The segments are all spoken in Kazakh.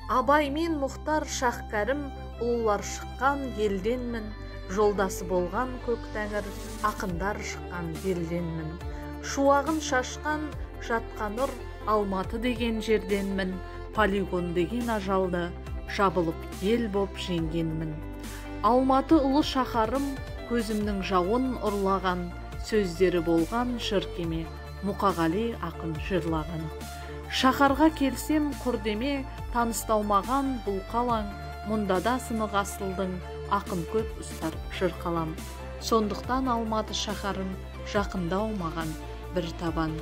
Абай мен Мұхтар Шақкәрім ұлылар шыққан елденмін, жолдасы болған көк тәңір ақындар шыққан елденмін. Шуағын шашқан жатқан ұр Алматы деген жерденмін, полигон деген ажалды жабылып ел боп жеңгенмін. Алматы ұлы шаһарым көзімнің жауын ұрлаған, сөздері болған жыркеме Мұқағали ақын жырлаған. Шаһарға келсем құрдеме танысталмаған бұл қалаң, мұнда да сынық асылдың ақын көп ұстар жыр қалам. Сондықтан Алматы шаһарым жақындау маған бір табан.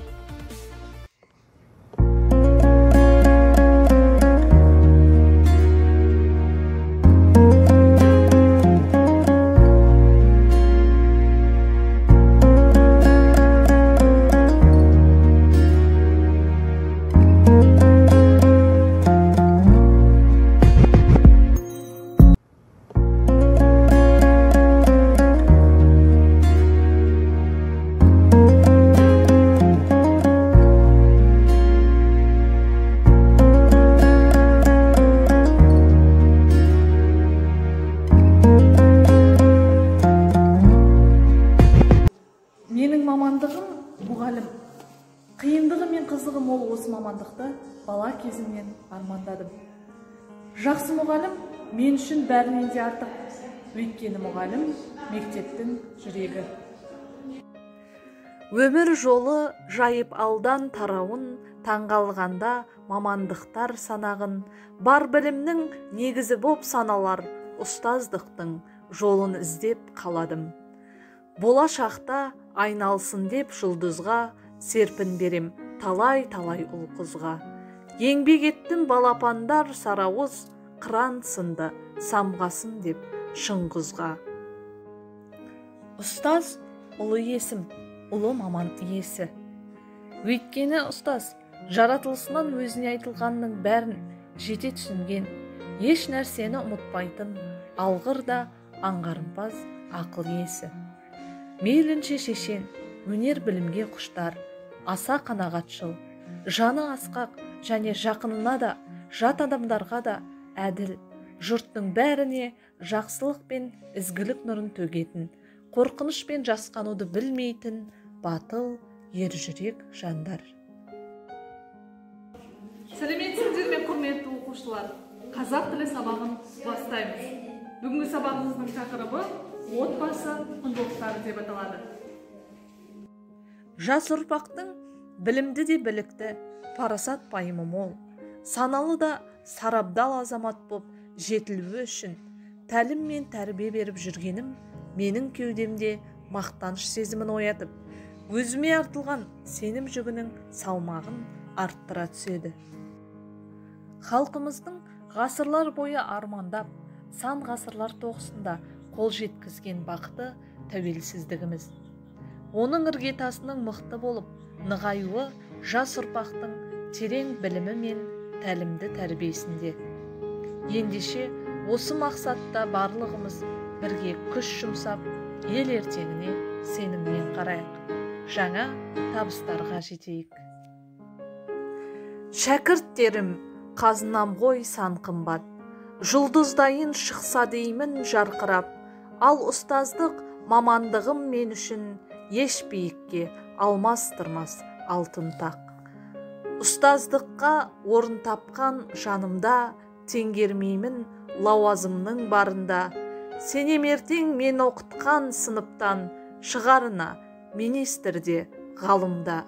Менің мамандығым мұғалім. Қиындығы мен қызығы мол осы мамандықты бала кезімнен армандадым. Жақсы мұғалім мен үшін бәрінен де артық. Өйткені мұғалім мектептің жүрегі. Өмір жолы жайып алдан тарауын, таңғалғанда мамандықтар санағын, бар білімнің негізі боп саналар ұстаздықтың жолын іздеп қаладым. Болашақта айналсын деп жұлдызға, серпін берем талай-талай ұл қызға. Еңбек еттім балапандар сарауыз, қыран сынды самғасын деп шыңғызға. Ұстаз ұлы есім, ұлы маман иесі. Өйткені ұстаз жаратылысынан өзіне айтылғанның бәрін жете түсінген, еш нәрсені ұмытпайтын, алғыр да аңғарымпаз ақыл иесі. Мейлінше шешен, өнер білімге құштар, аса қанағатшыл, жаны асқақ және жақынына да, жат адамдарға да әділ, жұрттың бәріне жақсылық пен ізгілік нұрын төгетін, қорқыныш пен жасқануды білмейтін, батыл, ержүрек жандар. Сәлеметсіздер ме құрметті оқушылар? Қазақ тілі сабағын бастаймыз. Бүгінгі сабағымыздың тақырыбы отбасы құндылықтары деп аталады. Жас ұрпақтың білімді де білікті, парасат пайымы мол, саналы да сарабдал азамат боп жетілуі үшін тәлім мен тәрбие беріп жүргенім менің кеудемде мақтаныш сезімін оятып, өзіме артылған сенім жүгінің салмағын арттыра түседі. Халқымыздың ғасырлар бойы армандап, сан ғасырлар тоғысында қол жеткізген бақыты тәуелсіздігіміз. Оның іргетасының мықты болып, нығаюы жас ұрпақтың терең білімі мен тәлімді тәрбиесінде. Ендеше осы мақсатта барлығымыз бірге күш жұмсап, ел ертеңіне сеніммен қарайық. Жаңа табыстарға жетейік. Шәкірттерім, қазынам ғой сан қымбат, жұлдыздайын шықса деймін жарқырап, ал ұстаздық мамандығым мен үшін еш биікке алмастырмас алтын тақ. Ұстаздыққа орын тапқан жанымда теңгермеймін лауазымның барында. Сенем ертең мен оқытқан сыныптан шығарына министрде ғалымда.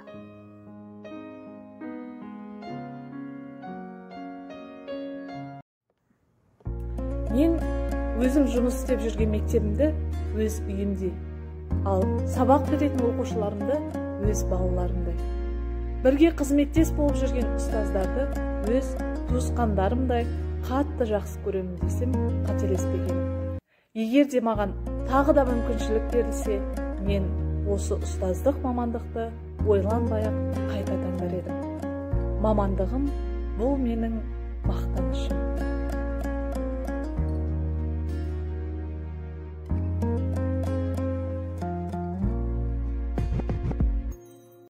Мен өзім жұмыс істеп жүрген мектебімді өз үйімде, ал сабақ беретін оқушыларымды өз балаларымдай. Бірге қызметтес болып жүрген ұстаздарды өз туысқандарымдай қатты жақсы көремін десем қателеспегенім. Егер де маған тағы да мүмкіншілік берілсе, мен осы ұстаздық мамандықты ойланбай-ақ қайта таңдар едім. Мамандығым бұл менің мақтанышым.